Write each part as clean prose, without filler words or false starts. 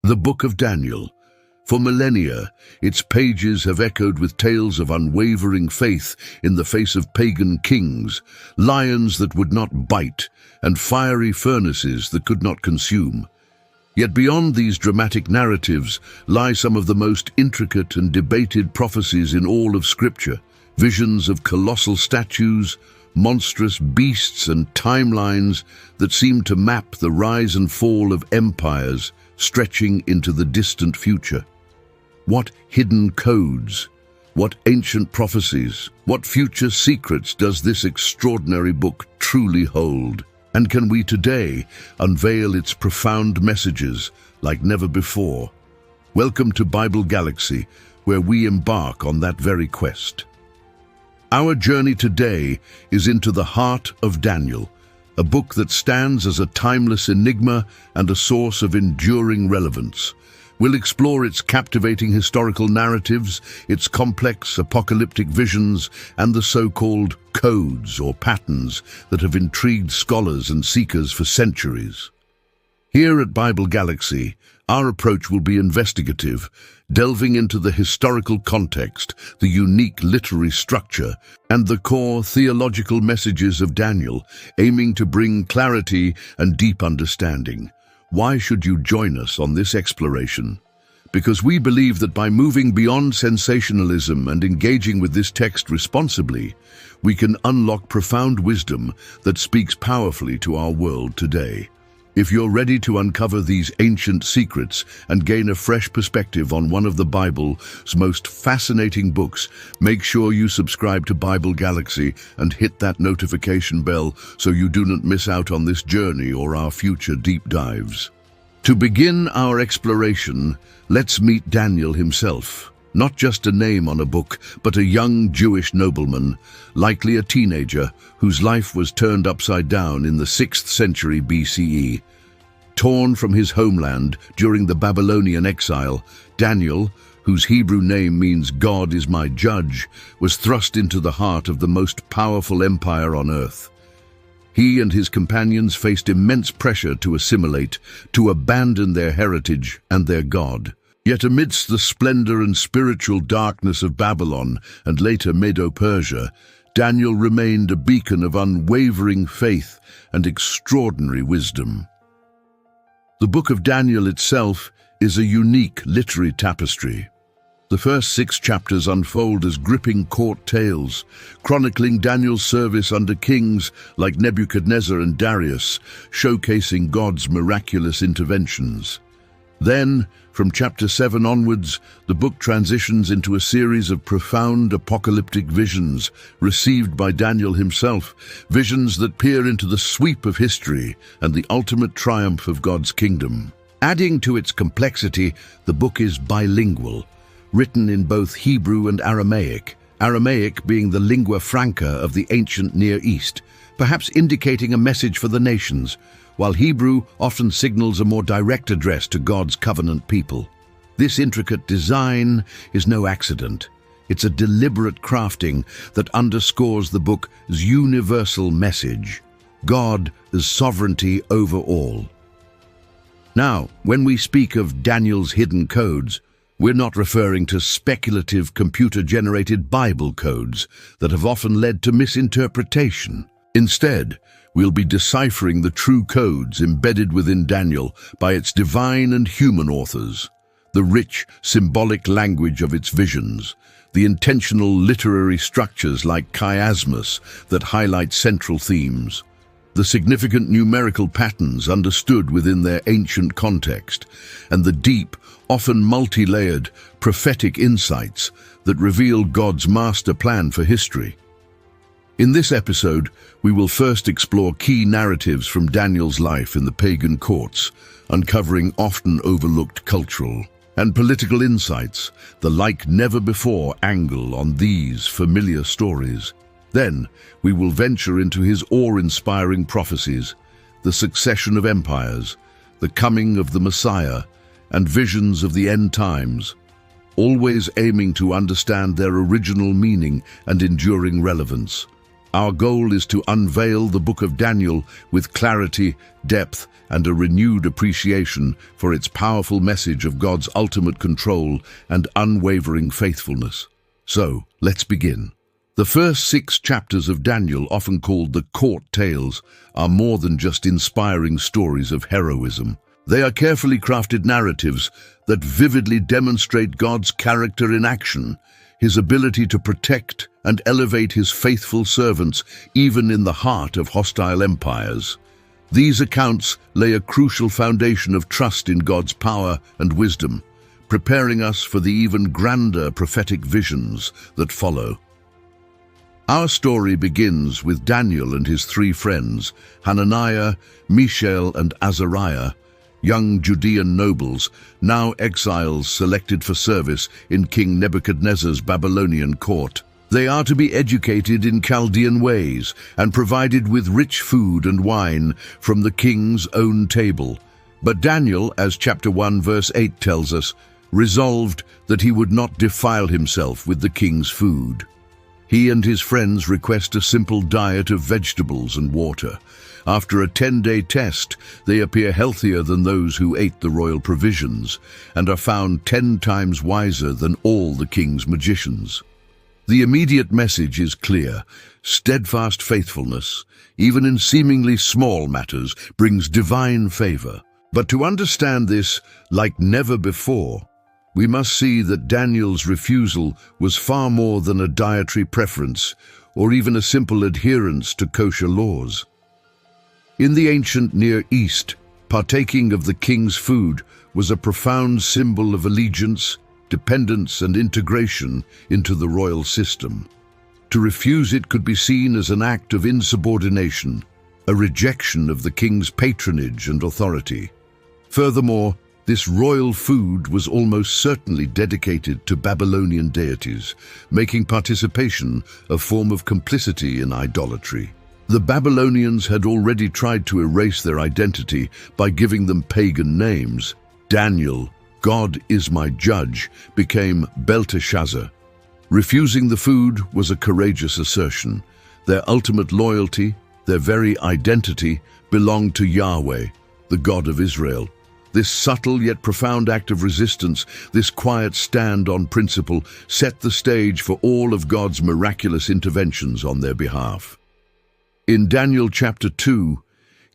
The Book of Daniel. For millennia, its pages have echoed with tales of unwavering faith in the face of pagan kings, lions that would not bite, and fiery furnaces that could not consume. Yet beyond these dramatic narratives lie some of the most intricate and debated prophecies in all of Scripture, visions of colossal statues, monstrous beasts and timelines that seem to map the rise and fall of empires stretching into the distant future. What hidden codes, what ancient prophecies, what future secrets does this extraordinary book truly hold? And can we today unveil its profound messages like never before? Welcome to Bible Galaxy, where we embark on that very quest. Our journey today is into the heart of Daniel, a book that stands as a timeless enigma and a source of enduring relevance. We'll explore its captivating historical narratives, its complex apocalyptic visions, and the so-called codes or patterns that have intrigued scholars and seekers for centuries. Here at Bible Galaxy, our approach will be investigative, delving into the historical context, the unique literary structure, and the core theological messages of Daniel, aiming to bring clarity and deep understanding. Why should you join us on this exploration? Because we believe that by moving beyond sensationalism and engaging with this text responsibly, we can unlock profound wisdom that speaks powerfully to our world today. If you're ready to uncover these ancient secrets and gain a fresh perspective on one of the Bible's most fascinating books, make sure you subscribe to Bible Galaxy and hit that notification bell so you do not miss out on this journey or our future deep dives. To begin our exploration, let's meet Daniel himself. Not just a name on a book, but a young Jewish nobleman, likely a teenager, whose life was turned upside down in the 6th century BCE. Torn from his homeland during the Babylonian exile, Daniel, whose Hebrew name means God is my judge, was thrust into the heart of the most powerful empire on earth. He and his companions faced immense pressure to assimilate, to abandon their heritage and their God. Yet amidst the splendor and spiritual darkness of Babylon and later Medo-Persia, Daniel remained a beacon of unwavering faith and extraordinary wisdom. The Book of Daniel itself is a unique literary tapestry. The first 6 chapters unfold as gripping court tales, chronicling Daniel's service under kings like Nebuchadnezzar and Darius, showcasing God's miraculous interventions. Then, from chapter 7 onwards, the book transitions into a series of profound apocalyptic visions received by Daniel himself, visions that peer into the sweep of history and the ultimate triumph of God's kingdom. Adding to its complexity, the book is bilingual, written in both Hebrew and Aramaic, Aramaic being the lingua franca of the ancient Near East, perhaps indicating a message for the nations, while Hebrew often signals a more direct address to God's covenant people. This intricate design is no accident. It's a deliberate crafting that underscores the book's universal message: God as sovereignty over all. Now, when we speak of Daniel's hidden codes, we're not referring to speculative computer-generated Bible codes that have often led to misinterpretation. Instead, we'll be deciphering the true codes embedded within Daniel by its divine and human authors, the rich, symbolic language of its visions, the intentional literary structures like chiasmus that highlight central themes, the significant numerical patterns understood within their ancient context, and the deep, often multi-layered, prophetic insights that reveal God's master plan for history. In this episode, we will first explore key narratives from Daniel's life in the pagan courts, uncovering often overlooked cultural and political insights, the like-never-before angle on these familiar stories. Then, we will venture into his awe-inspiring prophecies, the succession of empires, the coming of the Messiah, and visions of the end times, always aiming to understand their original meaning and enduring relevance. our goal is to unveil the book of Daniel with clarity, depth, and a renewed appreciation for its powerful message of God's ultimate control and unwavering faithfulness. So, let's begin. The first 6 chapters of Daniel, often called the court tales, are more than just inspiring stories of heroism. They are carefully crafted narratives that vividly demonstrate God's character in action, his ability to protect and elevate his faithful servants even in the heart of hostile empires. These accounts lay a crucial foundation of trust in God's power and wisdom, preparing us for the even grander prophetic visions that follow. Our story begins with Daniel and his 3 friends, Hananiah, Mishael, and Azariah, young Judean nobles, now exiles selected for service in King Nebuchadnezzar's Babylonian court. They are to be educated in Chaldean ways and provided with rich food and wine from the king's own table. But Daniel, as chapter 1 verse 8 tells us, resolved that he would not defile himself with the king's food. He and his friends request a simple diet of vegetables and water. After a 10-day test, they appear healthier than those who ate the royal provisions and are found 10 times wiser than all the king's magicians. The immediate message is clear. Steadfast faithfulness, even in seemingly small matters, brings divine favor. But to understand this like never before, we must see that Daniel's refusal was far more than a dietary preference or even a simple adherence to kosher laws. In the ancient Near East, partaking of the king's food was a profound symbol of allegiance, dependence, and integration into the royal system. To refuse it could be seen as an act of insubordination, a rejection of the king's patronage and authority. Furthermore, this royal food was almost certainly dedicated to Babylonian deities, making participation a form of complicity in idolatry. The Babylonians had already tried to erase their identity by giving them pagan names. Daniel, God is my judge, became Belteshazzar. Refusing the food was a courageous assertion. Their ultimate loyalty, their very identity, belonged to Yahweh, the God of Israel. This subtle yet profound act of resistance, this quiet stand on principle, set the stage for all of God's miraculous interventions on their behalf. In Daniel chapter 2,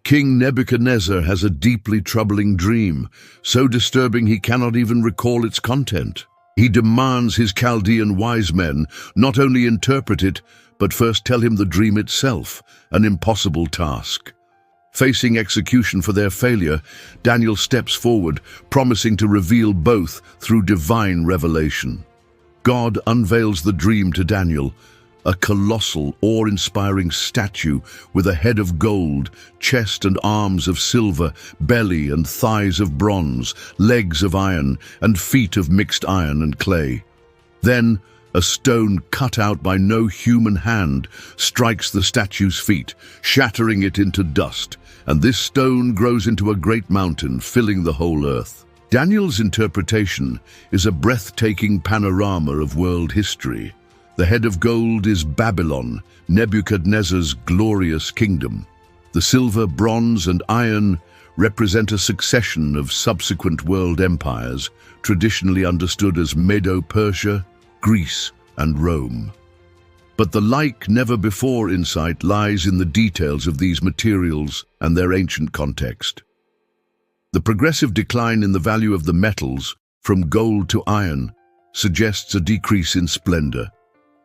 King Nebuchadnezzar has a deeply troubling dream, so disturbing he cannot even recall its content. He demands his Chaldean wise men not only interpret it, but first tell him the dream itself, an impossible task. Facing execution for their failure, Daniel steps forward, promising to reveal both through divine revelation. God unveils the dream to Daniel, a colossal, awe-inspiring statue with a head of gold, chest and arms of silver, belly and thighs of bronze, legs of iron, and feet of mixed iron and clay. Then, a stone cut out by no human hand strikes the statue's feet, shattering it into dust, and this stone grows into a great mountain, filling the whole earth. Daniel's interpretation is a breathtaking panorama of world history. The head of gold is Babylon, Nebuchadnezzar's glorious kingdom. The silver, bronze, and iron represent a succession of subsequent world empires, traditionally understood as Medo-Persia, Greece, and Rome. But the like-never-before insight lies in the details of these materials and their ancient context. The progressive decline in the value of the metals, from gold to iron, suggests a decrease in splendor,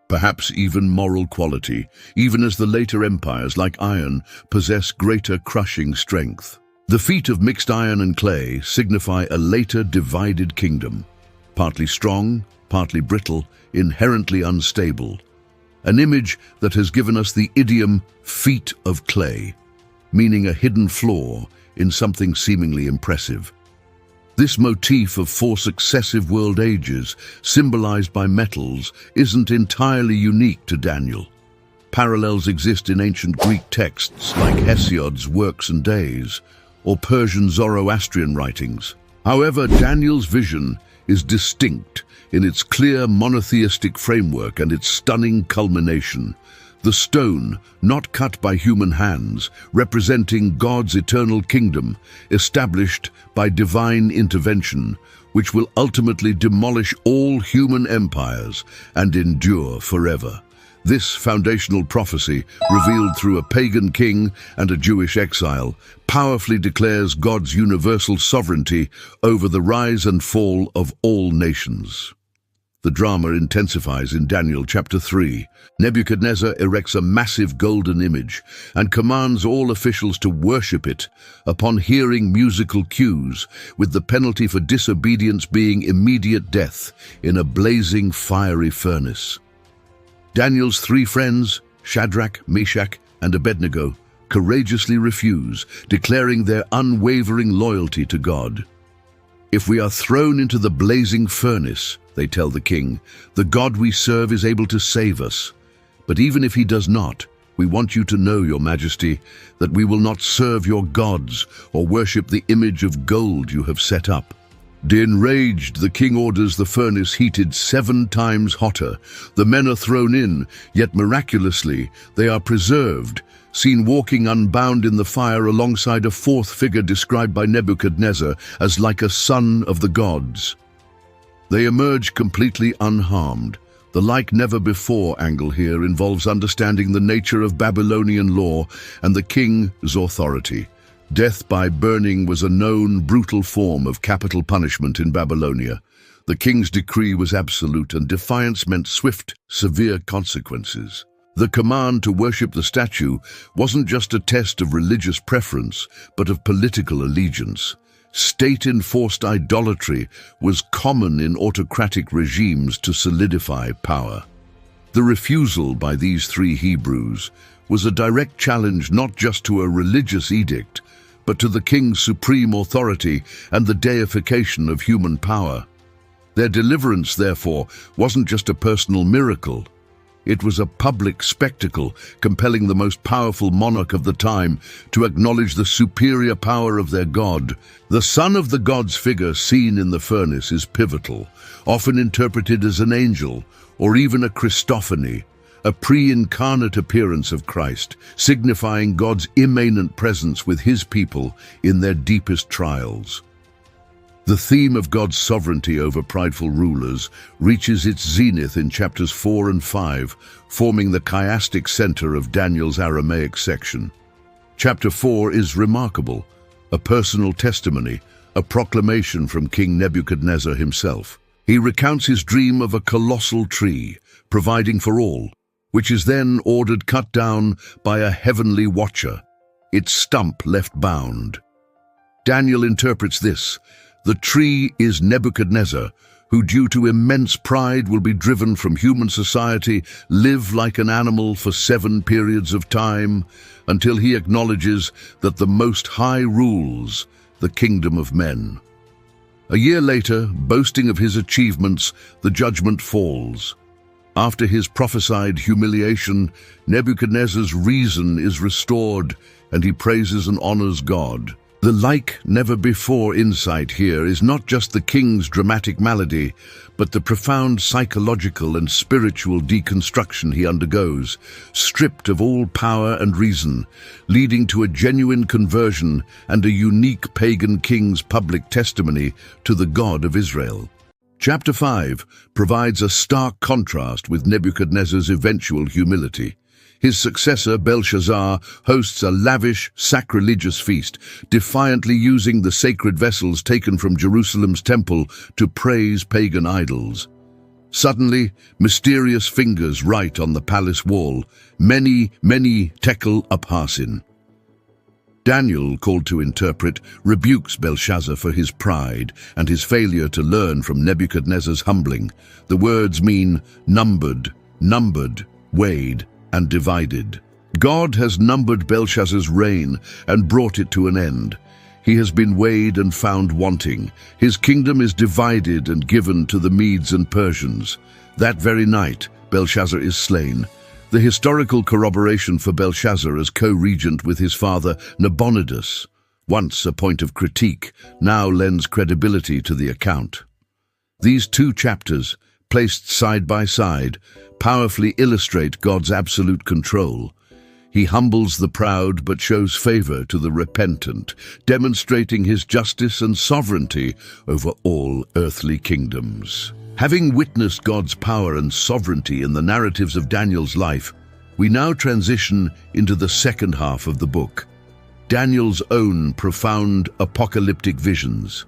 perhaps even moral quality, even as the later empires, like iron, possess greater crushing strength. The feet of mixed iron and clay signify a later divided kingdom, partly strong, partly brittle, inherently unstable. An image that has given us the idiom feet of clay, meaning a hidden flaw in something seemingly impressive. This motif of 4 successive world ages, symbolized by metals, isn't entirely unique to Daniel. Parallels exist in ancient Greek texts like Hesiod's Works and Days, or Persian Zoroastrian writings. However, Daniel's vision is distinct in its clear monotheistic framework and its stunning culmination, The stone, not cut by human hands, representing God's eternal kingdom, established by divine intervention, which will ultimately demolish all human empires and endure forever. This foundational prophecy, revealed through a pagan king and a Jewish exile, powerfully declares God's universal sovereignty over the rise and fall of all nations. The drama intensifies in Daniel chapter 3. Nebuchadnezzar erects a massive golden image and commands all officials to worship it upon hearing musical cues, with the penalty for disobedience being immediate death in a blazing fiery furnace. Daniel's three friends, Shadrach, Meshach, and Abednego, courageously refuse, declaring their unwavering loyalty to God. "If we are thrown into the blazing furnace," they tell the king, "the God we serve is able to save us. But even if he does not, we want you to know, your majesty, that we will not serve your gods or worship the image of gold you have set up." Enraged, the king orders the furnace heated 7 times hotter. The men are thrown in, yet miraculously they are preserved, seen walking unbound in the fire alongside a fourth figure described by Nebuchadnezzar as like a son of the gods. They emerge completely unharmed. The like-never-before angle here involves understanding the nature of Babylonian law and the king's authority. Death by burning was a known, brutal form of capital punishment in Babylonia. The king's decree was absolute, and defiance meant swift, severe consequences. The command to worship the statue wasn't just a test of religious preference, but of political allegiance. State-enforced idolatry was common in autocratic regimes to solidify power. The refusal by these 3 Hebrews was a direct challenge not just to a religious edict, but to the king's supreme authority and the deification of human power. Their deliverance, therefore, wasn't just a personal miracle. It was a public spectacle, compelling the most powerful monarch of the time to acknowledge the superior power of their god. The son of the gods figure seen in the furnace is pivotal, often interpreted as an angel or even a Christophany, a pre-incarnate appearance of Christ, signifying God's immanent presence with his people in their deepest trials. The theme of God's sovereignty over prideful rulers reaches its zenith in chapters 4 and 5, forming the chiastic center of Daniel's Aramaic section. Chapter 4 is remarkable, a personal testimony, a proclamation from King Nebuchadnezzar himself. He recounts his dream of a colossal tree, providing for all, which is then ordered cut down by a heavenly watcher, its stump left bound. Daniel interprets this: the tree is Nebuchadnezzar, who due to immense pride will be driven from human society, live like an animal for 7 periods of time, until he acknowledges that the Most High rules the kingdom of men. A year later, boasting of his achievements, the judgment falls. After his prophesied humiliation, Nebuchadnezzar's reason is restored, and he praises and honors God. The like-never-before insight here is not just the king's dramatic malady, but the profound psychological and spiritual deconstruction he undergoes, stripped of all power and reason, leading to a genuine conversion and a unique pagan king's public testimony to the God of Israel. Chapter 5 provides a stark contrast with Nebuchadnezzar's eventual humility. His successor, Belshazzar, hosts a lavish, sacrilegious feast, defiantly using the sacred vessels taken from Jerusalem's temple to praise pagan idols. Suddenly, mysterious fingers write on the palace wall, "Many, many tekel upharsin." Daniel, called to interpret, rebukes Belshazzar for his pride and his failure to learn from Nebuchadnezzar's humbling. The words mean numbered, weighed, and divided. God has numbered Belshazzar's reign and brought it to an end. He has been weighed and found wanting. His kingdom is divided and given to the Medes and Persians. That very night, Belshazzar is slain. The historical corroboration for Belshazzar as co-regent with his father Nabonidus, once a point of critique, now lends credibility to the account. These 2 chapters placed side by side, powerfully illustrate God's absolute control. He humbles the proud but shows favor to the repentant, demonstrating his justice and sovereignty over all earthly kingdoms. Having witnessed God's power and sovereignty in the narratives of Daniel's life, we now transition into the second half of the book, Daniel's own profound apocalyptic visions.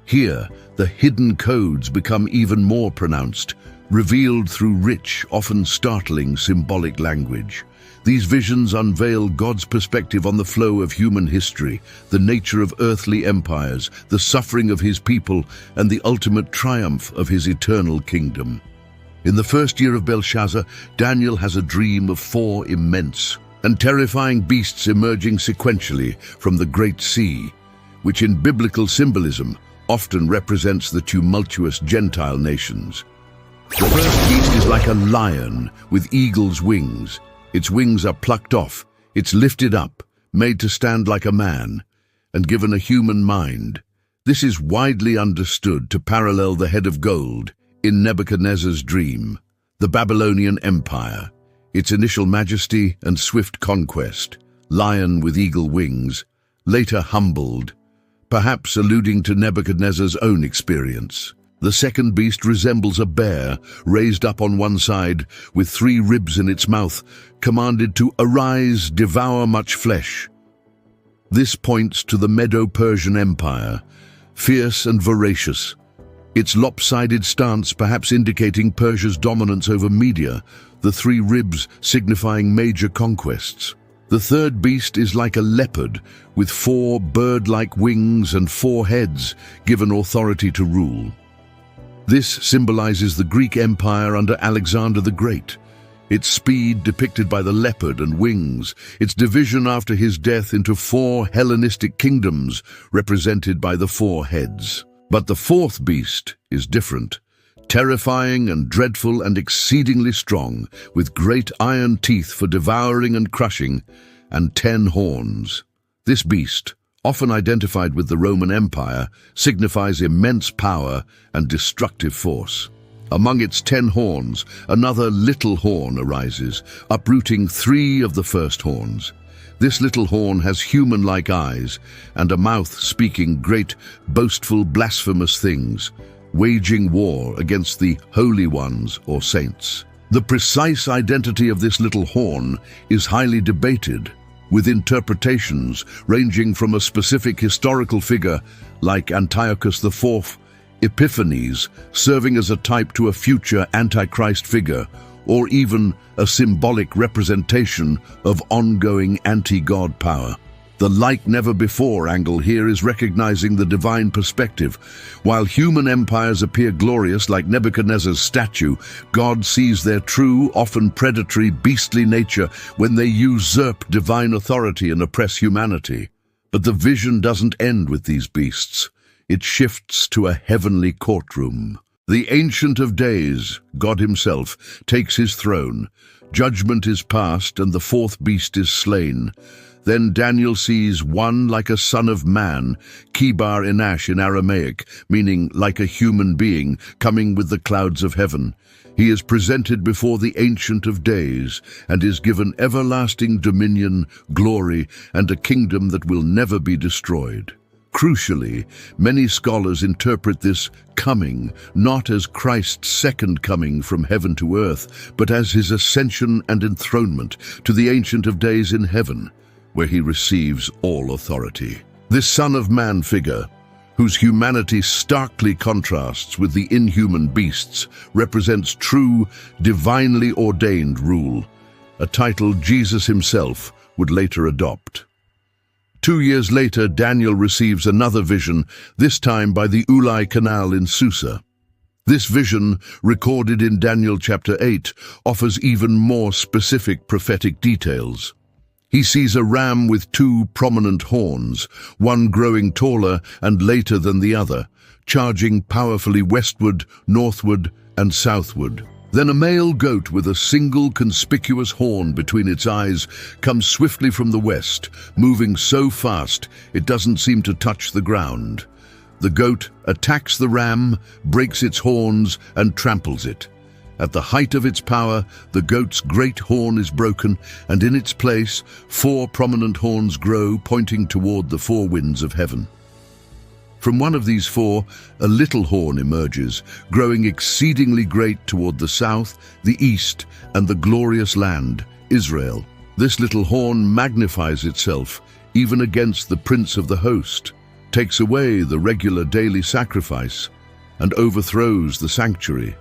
Here, the hidden codes become even more pronounced, revealed through rich, often startling symbolic language. These visions unveil God's perspective on the flow of human history, the nature of earthly empires, the suffering of his people, and the ultimate triumph of his eternal kingdom. In the first year of Belshazzar, Daniel has a dream of 4 immense and terrifying beasts emerging sequentially from the Great Sea, which in biblical symbolism often represents the tumultuous Gentile nations. The first beast is like a lion with eagle's wings. Its wings are plucked off, it's lifted up, made to stand like a man, and given a human mind. This is widely understood to parallel the head of gold in Nebuchadnezzar's dream, the Babylonian Empire, its initial majesty and swift conquest, lion with eagle wings, later humbled, perhaps alluding to Nebuchadnezzar's own experience. The second beast resembles a bear, raised up on one side, with 3 ribs in its mouth, commanded to arise, devour much flesh. This points to the Medo-Persian Empire, fierce and voracious, its lopsided stance perhaps indicating Persia's dominance over Media, the 3 ribs signifying major conquests. The third beast is like a leopard, with 4 bird-like wings and 4 heads, given authority to rule. This symbolizes the Greek Empire under Alexander the Great, its speed depicted by the leopard and wings, its division after his death into 4 Hellenistic kingdoms represented by the 4 heads. But the fourth beast is different, terrifying and dreadful and exceedingly strong, with great iron teeth for devouring and crushing, and 10 horns. This beast, often identified with the Roman Empire, signifies immense power and destructive force. Among its 10 horns, another little horn arises, uprooting 3 of the first horns. This little horn has human-like eyes and a mouth speaking great, boastful, blasphemous things, waging war against the holy ones or saints. The precise identity of this little horn is highly debated, with interpretations ranging from a specific historical figure like Antiochus IV, Epiphanes serving as a type to a future Antichrist figure, or even a symbolic representation of ongoing anti-God power. The like-never-before angle here is recognizing the divine perspective. While human empires appear glorious like Nebuchadnezzar's statue, God sees their true, often predatory, beastly nature when they usurp divine authority and oppress humanity. But the vision doesn't end with these beasts. It shifts to a heavenly courtroom. The Ancient of Days, God himself, takes his throne. Judgment is passed and the fourth beast is slain. Then Daniel sees one like a son of man, Kibar Enash in Aramaic, meaning like a human being, coming with the clouds of heaven. He is presented before the Ancient of Days and is given everlasting dominion, glory, and a kingdom that will never be destroyed. Crucially, many scholars interpret this coming not as Christ's second coming from heaven to earth, but as his ascension and enthronement to the Ancient of Days in heaven, where he receives all authority. This Son of Man figure, whose humanity starkly contrasts with the inhuman beasts, represents true, divinely ordained rule, a title Jesus himself would later adopt. 2 years later, Daniel receives another vision, this time by the Ulai Canal in Susa. This vision, recorded in Daniel chapter 8, offers even more specific prophetic details. He sees a ram with 2 prominent horns, one growing taller and later than the other, charging powerfully westward, northward, and southward. Then a male goat with a single conspicuous horn between its eyes comes swiftly from the west, moving so fast it doesn't seem to touch the ground. The goat attacks the ram, breaks its horns, and tramples it. At the height of its power, the goat's great horn is broken, and in its place, 4 prominent horns grow, pointing toward the 4 winds of heaven. From one of these 4, a little horn emerges, growing exceedingly great toward the south, the east, and the glorious land, Israel. This little horn magnifies itself, even against the prince of the host, takes away the regular daily sacrifice, and overthrows the sanctuary.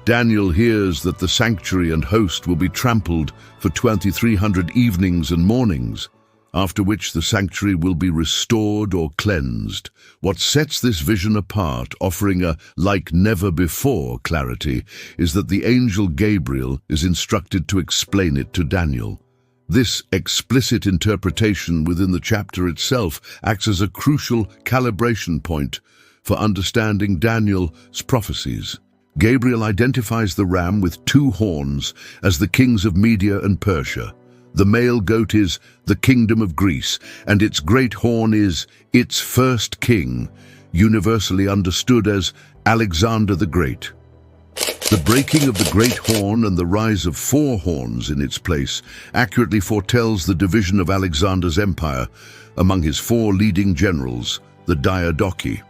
Daniel hears that the sanctuary and host will be trampled for 2,300 evenings and mornings, after which the sanctuary will be restored or cleansed. What sets this vision apart, offering a like never before clarity, is that the angel Gabriel is instructed to explain it to Daniel. This explicit interpretation within the chapter itself acts as a crucial calibration point for understanding Daniel's prophecies. Gabriel identifies the ram with 2 horns as the kings of Media and Persia. The male goat is the kingdom of Greece, and its great horn is its first king, universally understood as Alexander the Great. The breaking of the great horn and the rise of 4 horns in its place accurately foretells the division of Alexander's empire among his 4 leading generals, the Diadochi.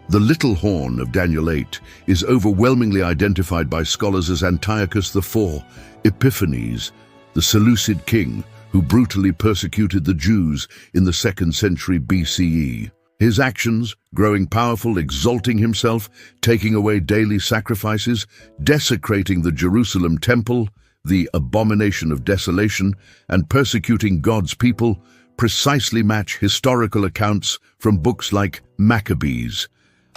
The little horn of Daniel 8 is overwhelmingly identified by scholars as Antiochus IV Epiphanes, the Seleucid king who brutally persecuted the Jews in the 2nd century BCE. His actions, growing powerful, exalting himself, taking away daily sacrifices, desecrating the Jerusalem temple, the abomination of desolation, and persecuting God's people, precisely match historical accounts from books like Maccabees.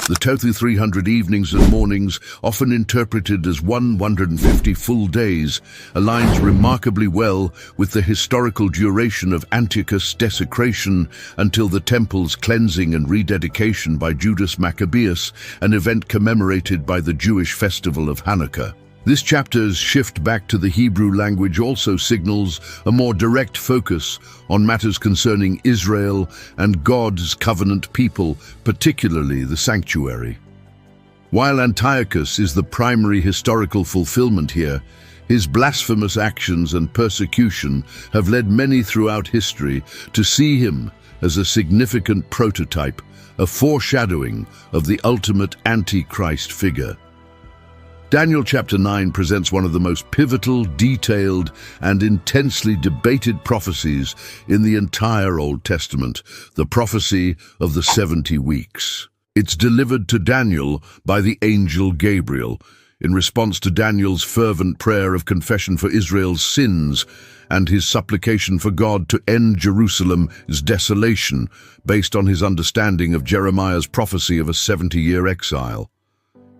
The 2,300 evenings and mornings, often interpreted as 150 full days, aligns remarkably well with the historical duration of Antiochus' desecration until the temple's cleansing and rededication by Judas Maccabeus, an event commemorated by the Jewish festival of Hanukkah. This chapter's shift back to the Hebrew language also signals a more direct focus on matters concerning Israel and God's covenant people, particularly the sanctuary. While Antiochus is the primary historical fulfillment here, his blasphemous actions and persecution have led many throughout history to see him as a significant prototype, a foreshadowing of the ultimate Antichrist figure. Daniel chapter 9 presents one of the most pivotal, detailed, and intensely debated prophecies in the entire Old Testament, the prophecy of the 70 weeks. It's delivered to Daniel by the angel Gabriel, in response to Daniel's fervent prayer of confession for Israel's sins and his supplication for God to end Jerusalem's desolation, based on his understanding of Jeremiah's prophecy of a 70-year exile.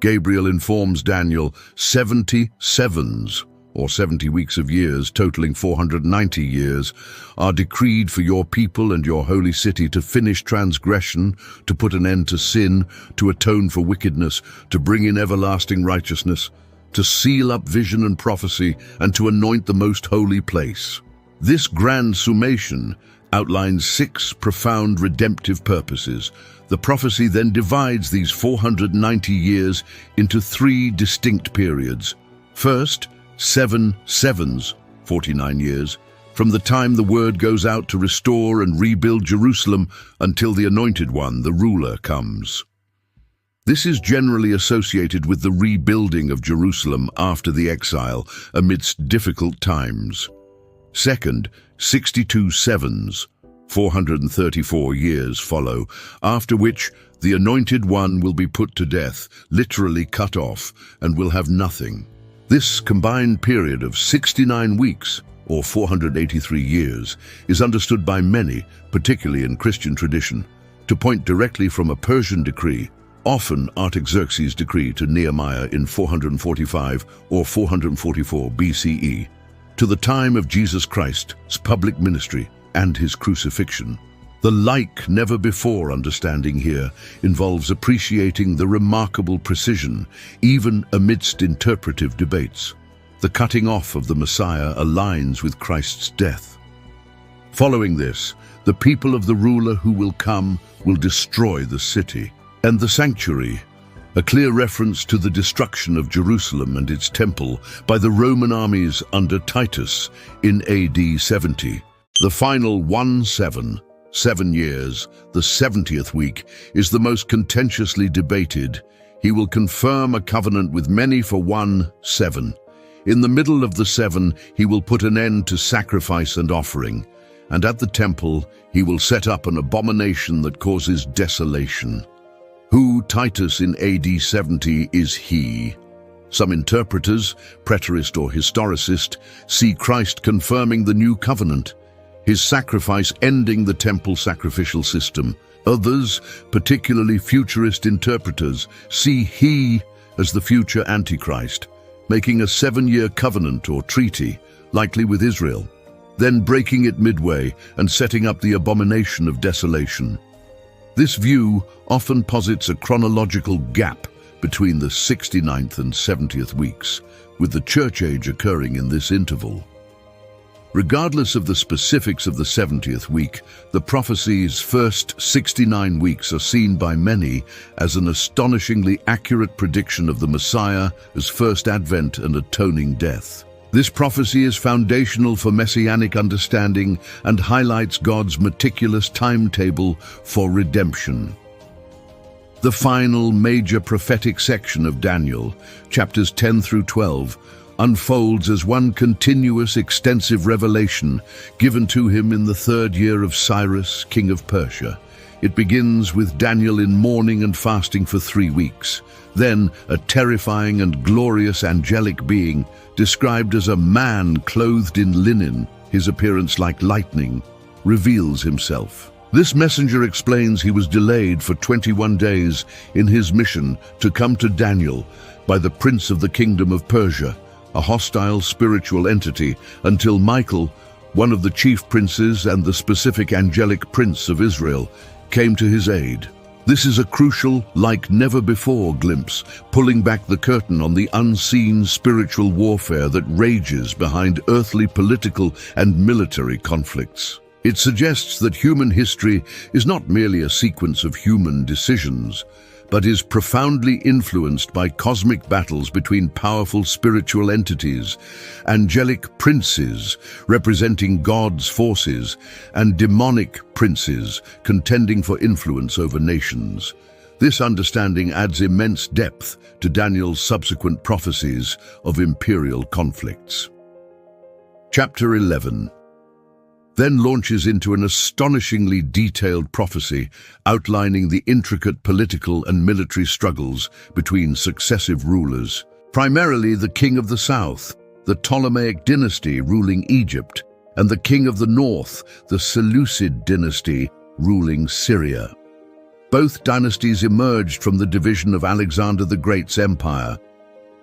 Gabriel informs Daniel 70 sevens, or 70 weeks of years, totaling 490 years, are decreed for your people and your holy city to finish transgression, to put an end to sin, to atone for wickedness, to bring in everlasting righteousness, to seal up vision and prophecy, and to anoint the most holy place. This grand summation outlines 6 profound redemptive purposes. The prophecy then divides these 490 years into 3 distinct periods. First, 7 sevens, 49 years, from the time the word goes out to restore and rebuild Jerusalem until the Anointed One, the ruler, comes. This is generally associated with the rebuilding of Jerusalem after the exile, amidst difficult times. Second, 62 sevens, 434 years follow, after which the Anointed One will be put to death, literally cut off, and will have nothing. This combined period of 69 weeks, or 483 years, is understood by many, particularly in Christian tradition, to point directly from a Persian decree, often Artaxerxes' decree to Nehemiah in 445 or 444 BCE, to the time of Jesus Christ's public ministry and his crucifixion. The like never before understanding here involves appreciating the remarkable precision, even amidst interpretive debates. The cutting off of the Messiah aligns with Christ's death. Following this, the people of the ruler who will come will destroy the city and the sanctuary, a clear reference to the destruction of Jerusalem and its temple by the Roman armies under Titus in AD 70. The final 7 years, the 70th week, is the most contentiously debated. He will confirm a covenant with many for 7. In the middle of the 7, he will put an end to sacrifice and offering, and at the temple he will set up an abomination that causes desolation. Who, Titus in AD 70, is he? Some interpreters, preterist or historicist, see Christ confirming the new covenant, his sacrifice ending the temple sacrificial system. Others, particularly futurist interpreters, see he as the future Antichrist, making a 7-year covenant or treaty, likely with Israel, then breaking it midway and setting up the abomination of desolation. This view often posits a chronological gap between the 69th and 70th weeks, with the church age occurring in this interval. Regardless of the specifics of the 70th week, the prophecy's first 69 weeks are seen by many as an astonishingly accurate prediction of the Messiah's first advent and atoning death. This prophecy is foundational for messianic understanding and highlights God's meticulous timetable for redemption. The final major prophetic section of Daniel, chapters 10 through 12, unfolds as one continuous extensive revelation given to him in the 3rd year of Cyrus, king of Persia. It begins with Daniel in mourning and fasting for 3 weeks. Then a terrifying and glorious angelic being, described as a man clothed in linen, his appearance like lightning, reveals himself. This messenger explains he was delayed for 21 days in his mission to come to Daniel by the prince of the kingdom of Persia, a hostile spiritual entity, until Michael, one of the chief princes and the specific angelic prince of Israel, came to his aid. This is a crucial, like never before glimpse, pulling back the curtain on the unseen spiritual warfare that rages behind earthly political and military conflicts. It suggests that human history is not merely a sequence of human decisions, but is profoundly influenced by cosmic battles between powerful spiritual entities, angelic princes representing God's forces, and demonic princes contending for influence over nations. This understanding adds immense depth to Daniel's subsequent prophecies of imperial conflicts. Chapter 11 then launches into an astonishingly detailed prophecy outlining the intricate political and military struggles between successive rulers, primarily the king of the south, the Ptolemaic dynasty ruling Egypt, and the king of the north, the Seleucid dynasty ruling Syria. Both dynasties emerged from the division of Alexander the Great's empire.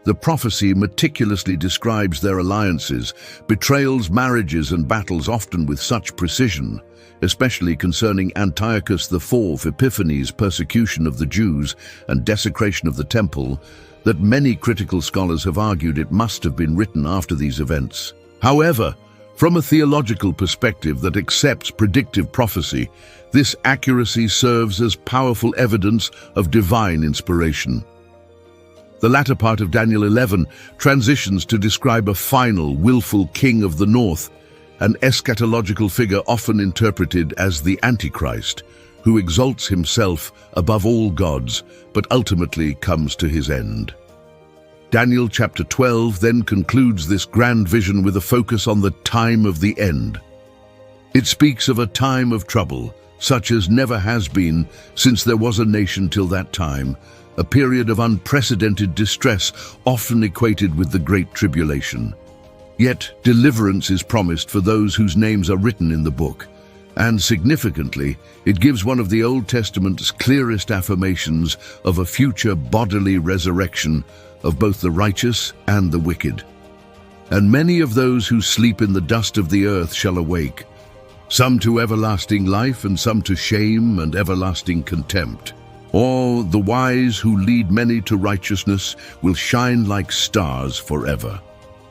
The prophecy meticulously describes their alliances, betrayals, marriages, and battles, often with such precision, especially concerning Antiochus IV Epiphanes' persecution of the Jews and desecration of the temple, that many critical scholars have argued it must have been written after these events. However, from a theological perspective that accepts predictive prophecy, this accuracy serves as powerful evidence of divine inspiration. The latter part of Daniel 11 transitions to describe a final, willful king of the north, an eschatological figure often interpreted as the Antichrist, who exalts himself above all gods, but ultimately comes to his end. Daniel chapter 12 then concludes this grand vision with a focus on the time of the end. It speaks of a time of trouble, such as never has been since there was a nation till that time, a period of unprecedented distress often equated with the Great Tribulation. Yet deliverance is promised for those whose names are written in the book, and significantly, it gives one of the Old Testament's clearest affirmations of a future bodily resurrection of both the righteous and the wicked. And many of those who sleep in the dust of the earth shall awake, some to everlasting life and some to shame and everlasting contempt. Or the wise who lead many to righteousness will shine like stars forever.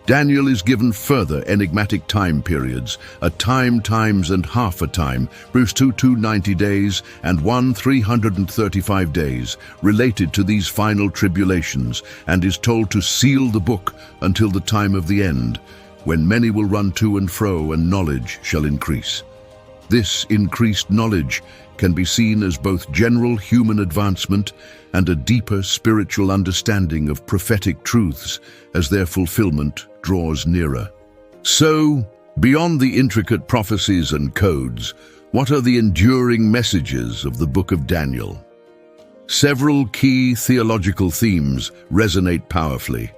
Daniel is given further enigmatic time periods, a time, times, and half a time, Bruce 2 90 days, and 1 335 days, related to these final tribulations, and is told to seal the book until the time of the end, when many will run to and fro, and knowledge shall increase. This increased knowledge can be seen as both general human advancement and a deeper spiritual understanding of prophetic truths as their fulfillment draws nearer. So, beyond the intricate prophecies and codes, what are the enduring messages of the book of Daniel? Several key theological themes resonate powerfully.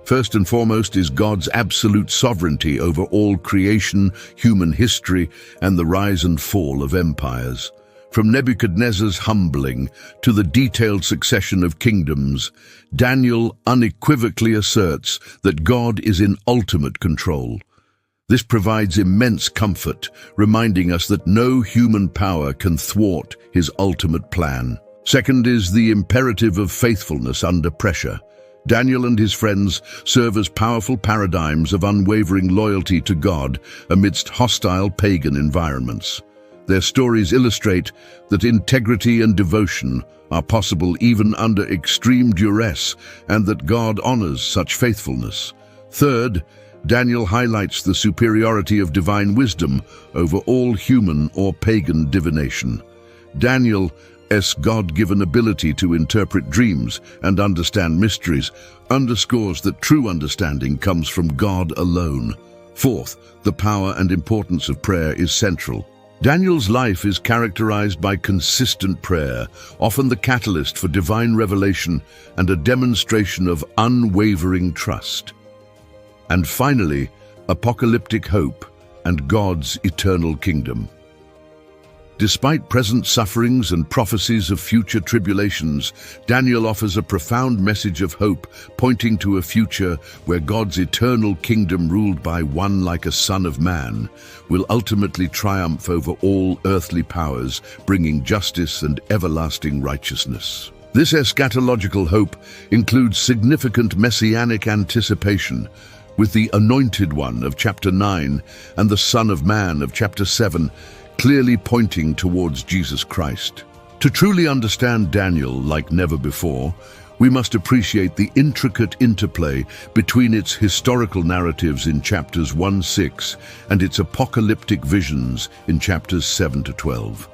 First and foremost is God's absolute sovereignty over all creation, human history, and the rise and fall of empires. From Nebuchadnezzar's humbling to the detailed succession of kingdoms, Daniel unequivocally asserts that God is in ultimate control. This provides immense comfort, reminding us that no human power can thwart his ultimate plan. Second is the imperative of faithfulness under pressure. Daniel and his friends serve as powerful paradigms of unwavering loyalty to God amidst hostile pagan environments. Their stories illustrate that integrity and devotion are possible even under extreme duress, and that God honors such faithfulness. Third, Daniel highlights the superiority of divine wisdom over all human or pagan divination. Daniel's God-given ability to interpret dreams and understand mysteries underscores that true understanding comes from God alone. Fourth, the power and importance of prayer is central. Daniel's life is characterized by consistent prayer, often the catalyst for divine revelation and a demonstration of unwavering trust. And finally, apocalyptic hope and God's eternal kingdom. Despite present sufferings and prophecies of future tribulations, Daniel offers a profound message of hope, pointing to a future where God's eternal kingdom, ruled by one like a Son of Man, will ultimately triumph over all earthly powers, bringing justice and everlasting righteousness. This eschatological hope includes significant messianic anticipation, with the Anointed One of chapter 9 and the Son of Man of chapter 7 clearly pointing towards Jesus Christ. To truly understand Daniel like never before, we must appreciate the intricate interplay between its historical narratives in chapters 1-6 and its apocalyptic visions in chapters 7-12.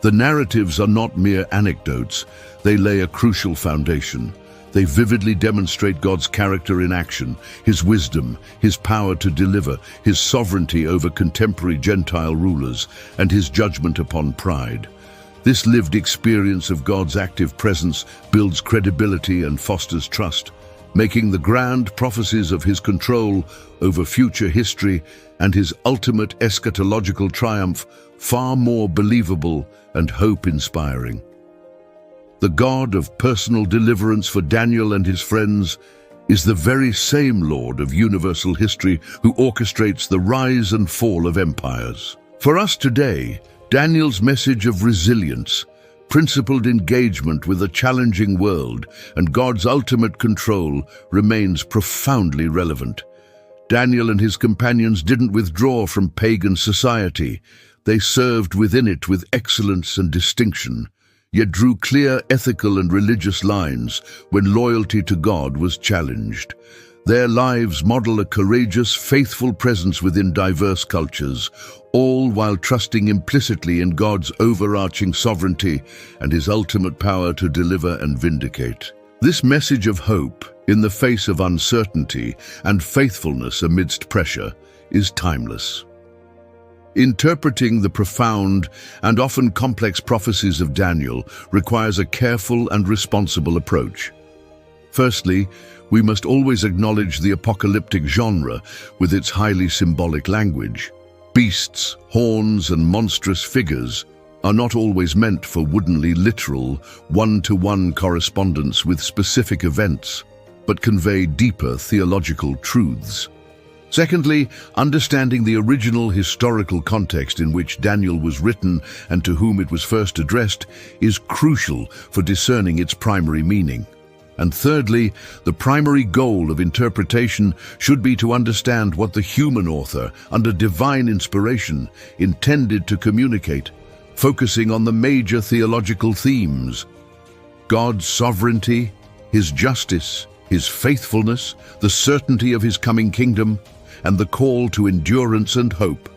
The narratives are not mere anecdotes, they lay a crucial foundation. They vividly demonstrate God's character in action, his wisdom, his power to deliver, his sovereignty over contemporary Gentile rulers, and his judgment upon pride. This lived experience of God's active presence builds credibility and fosters trust, making the grand prophecies of his control over future history and his ultimate eschatological triumph far more believable and hope-inspiring. The God of personal deliverance for Daniel and his friends is the very same Lord of universal history who orchestrates the rise and fall of empires. For us today, Daniel's message of resilience, principled engagement with a challenging world, and God's ultimate control remains profoundly relevant. Daniel and his companions didn't withdraw from pagan society. They served within it with excellence and distinction, yet drew clear ethical and religious lines when loyalty to God was challenged. Their lives model a courageous, faithful presence within diverse cultures, all while trusting implicitly in God's overarching sovereignty and his ultimate power to deliver and vindicate. This message of hope in the face of uncertainty and faithfulness amidst pressure is timeless. Interpreting the profound and often complex prophecies of Daniel requires a careful and responsible approach. Firstly, we must always acknowledge the apocalyptic genre with its highly symbolic language. Beasts, horns, and monstrous figures are not always meant for woodenly literal, one-to-one correspondence with specific events, but convey deeper theological truths. Secondly, understanding the original historical context in which Daniel was written and to whom it was first addressed is crucial for discerning its primary meaning. And thirdly, the primary goal of interpretation should be to understand what the human author, under divine inspiration, intended to communicate, focusing on the major theological themes: God's sovereignty, His justice, His faithfulness, the certainty of His coming kingdom, and the call to endurance and hope.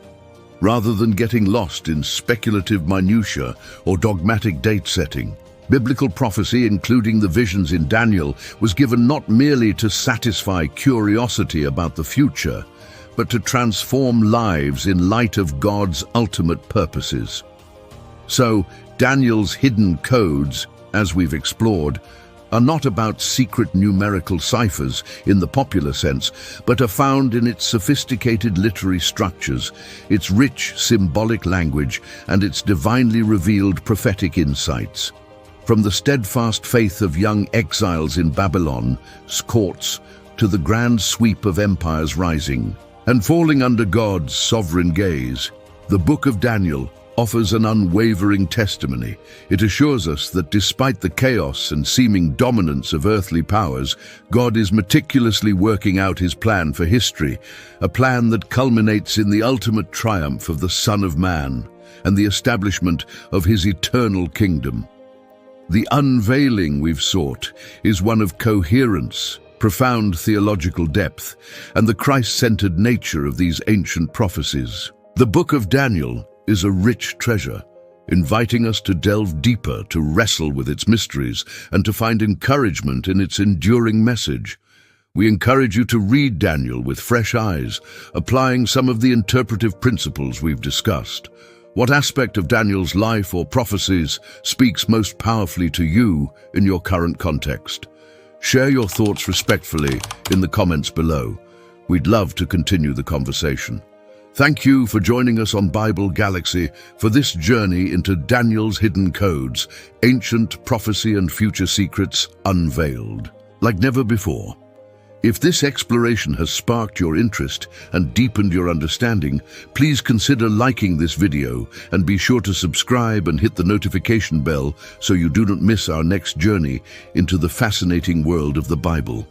Rather than getting lost in speculative minutiae or dogmatic date-setting, biblical prophecy, including the visions in Daniel, was given not merely to satisfy curiosity about the future, but to transform lives in light of God's ultimate purposes. So, Daniel's hidden codes, as we've explored, are not about secret numerical ciphers in the popular sense, but are found in its sophisticated literary structures, its rich symbolic language, and its divinely revealed prophetic insights. From the steadfast faith of young exiles in Babylon's courts to the grand sweep of empires rising and falling under God's sovereign gaze, the Book of Daniel offers an unwavering testimony. It assures us that despite the chaos and seeming dominance of earthly powers, God is meticulously working out His plan for history, a plan that culminates in the ultimate triumph of the Son of Man and the establishment of His eternal kingdom. The unveiling we've sought is one of coherence, profound theological depth, and the Christ-centered nature of these ancient prophecies. The Book of Daniel is a rich treasure, inviting us to delve deeper, to wrestle with its mysteries, and to find encouragement in its enduring message. We encourage you to read Daniel with fresh eyes, applying some of the interpretive principles we've discussed. What aspect of Daniel's life or prophecies speaks most powerfully to you in your current context? Share your thoughts respectfully in the comments below. We'd love to continue the conversation. Thank you for joining us on Bible Galaxy for this journey into Daniel's hidden codes, ancient prophecy and future secrets unveiled, like never before. If this exploration has sparked your interest and deepened your understanding, please consider liking this video and be sure to subscribe and hit the notification bell so you do not miss our next journey into the fascinating world of the Bible.